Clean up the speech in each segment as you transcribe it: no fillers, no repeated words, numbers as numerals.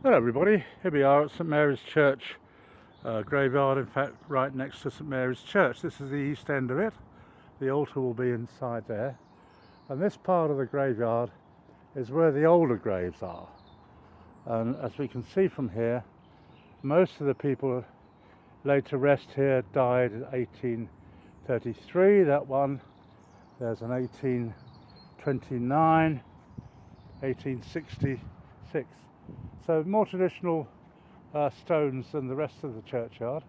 Hello everybody, here we are at St Mary's Church graveyard, in fact right next to St Mary's Church. This is the east end of it. The altar will be inside there, and this part of the graveyard is where the older graves are. And as we can see from here, most of the people laid to rest here died in 1833. That one, there's an 1829, 1866. So more traditional stones than the rest of the churchyard.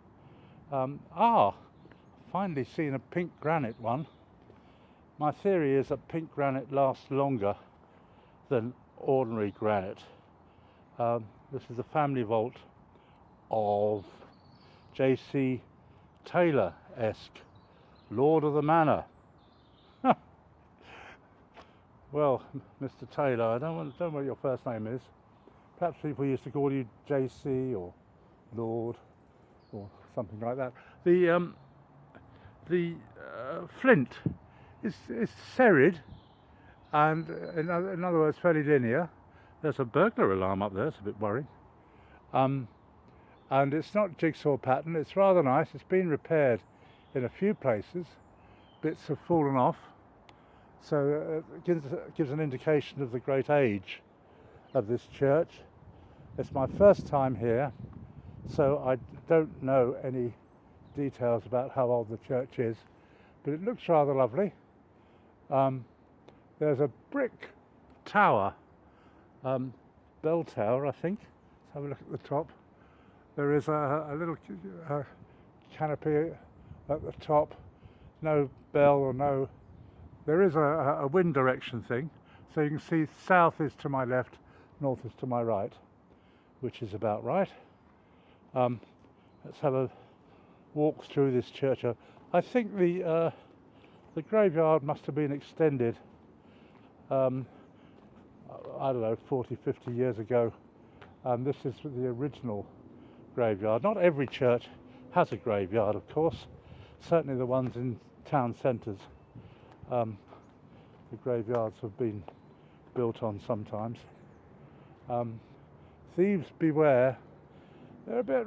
Finally seen a pink granite one. My theory is that pink granite lasts longer than ordinary granite. This is the family vault of J.C. Taylor-esque Lord of the Manor. Well, Mr. Taylor, I don't know what your first name is. Perhaps people used to call you JC or Lord or something like that. The flint is serried and, in other words, fairly linear. There's a burglar alarm up there. It's a bit worrying. And it's not jigsaw pattern. It's rather nice. It's been repaired in a few places. Bits have fallen off, so it gives an indication of the great age of this church. It's my first time here, so I don't know any details about how old the church is, but it looks rather lovely. There's a brick tower, bell tower I think. Let's have a look at the top. There is a little canopy at the top, no bell or no. There is a wind direction thing, so you can see south is to my left, north is to my right, which is about right. Let's have a walk through this church. I think the graveyard must have been extended, I don't know, 40, 50 years ago. This is the original graveyard. Not every church has a graveyard, of course. Certainly the ones in town centres. The graveyards have been built on sometimes. Thieves beware. They're a bit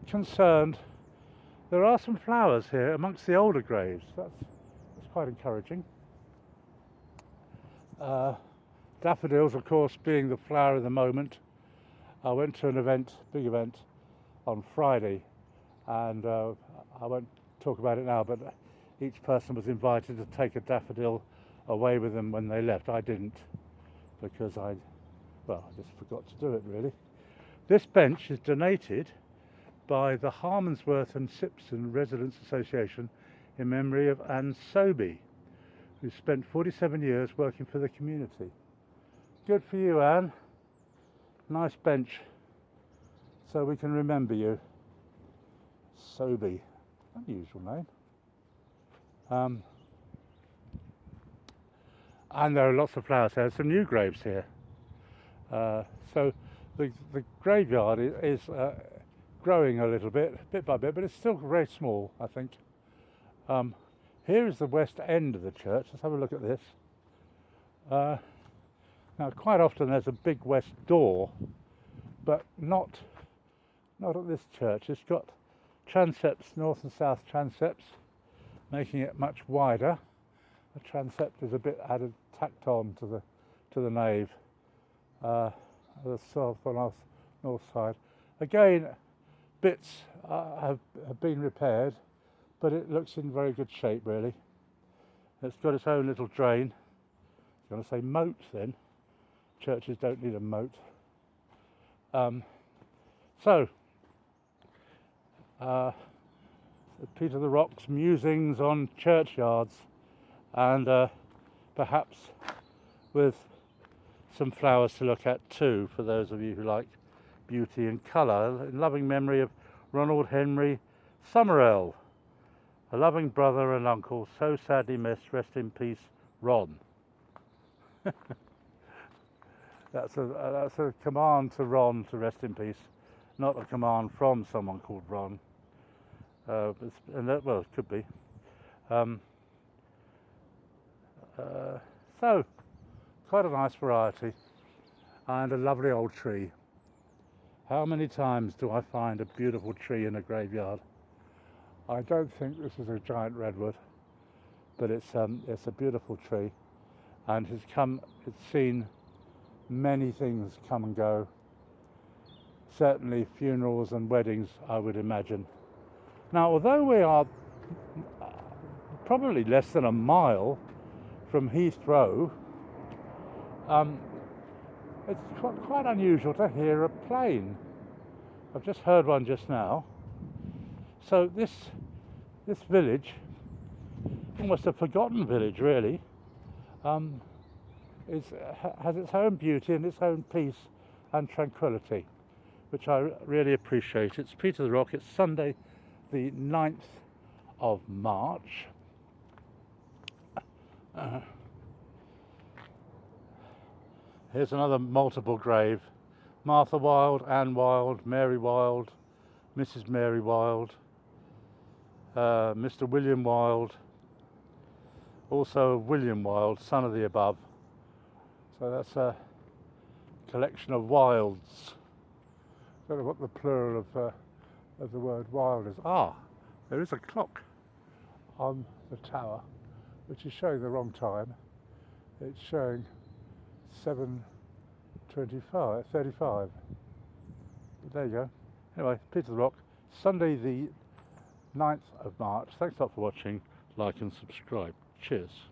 concerned. There are some flowers here amongst the older graves. That's quite encouraging. Daffodils, of course, being the flower of the moment. I went to an event, big event, on Friday, and I won't talk about it now, but each person was invited to take a daffodil away with them when they left. I didn't, because I just forgot to do it, really. This bench is donated by the Harmondsworth and Sipson Residents Association in memory of Anne Sobey, who spent 47 years working for the community. Good for you, Anne. Nice bench, so we can remember you. Sobey, unusual name. And there are lots of flowers here. Some new graves here. So the graveyard is growing a little bit by bit, but it's still very small, I think. Here is the west end of the church. Let's have a look at this. Now, quite often there's a big west door, but not at this church. It's got transepts, north and south transepts, making it much wider. The transept is a bit added, tacked on to the nave. The south and north side. Again, bits have been repaired, but it looks in very good shape, really. It's got its own little drain. I was going to say moat then. Churches don't need a moat. Peter the Rock's musings on churchyards, and perhaps with some flowers to look at too, for those of you who like beauty and colour, in loving memory of Ronald Henry Summerell, a loving brother and uncle, so sadly missed. Rest in peace, Ron. That's a command to Ron to rest in peace, not a command from someone called Ron. It could be. So, quite a nice variety, and a lovely old tree. How many times do I find a beautiful tree in a graveyard? I don't think this is a giant redwood, but it's a beautiful tree, and it's seen many things come and go. Certainly funerals and weddings, I would imagine. Now, although we are probably less than a mile from Heathrow, it's quite unusual to hear a plane. I've just heard one just now. So this village, almost a forgotten village really, has its own beauty and its own peace and tranquility, which I really appreciate. It's Peter the Rock. It's Sunday the 9th of March. Here's another multiple grave. Martha Wilde, Anne Wilde, Mary Wilde, Mrs. Mary Wilde, Mr. William Wilde, also William Wilde, son of the above. So that's a collection of Wildes. I don't know what the plural of the word wild is. Ah, there is a clock on the tower which is showing the wrong time. It's showing 7:35. But there you go. Anyway, Peter the Rock, Sunday the 9th of March. Thanks a lot for watching. Like and subscribe. Cheers.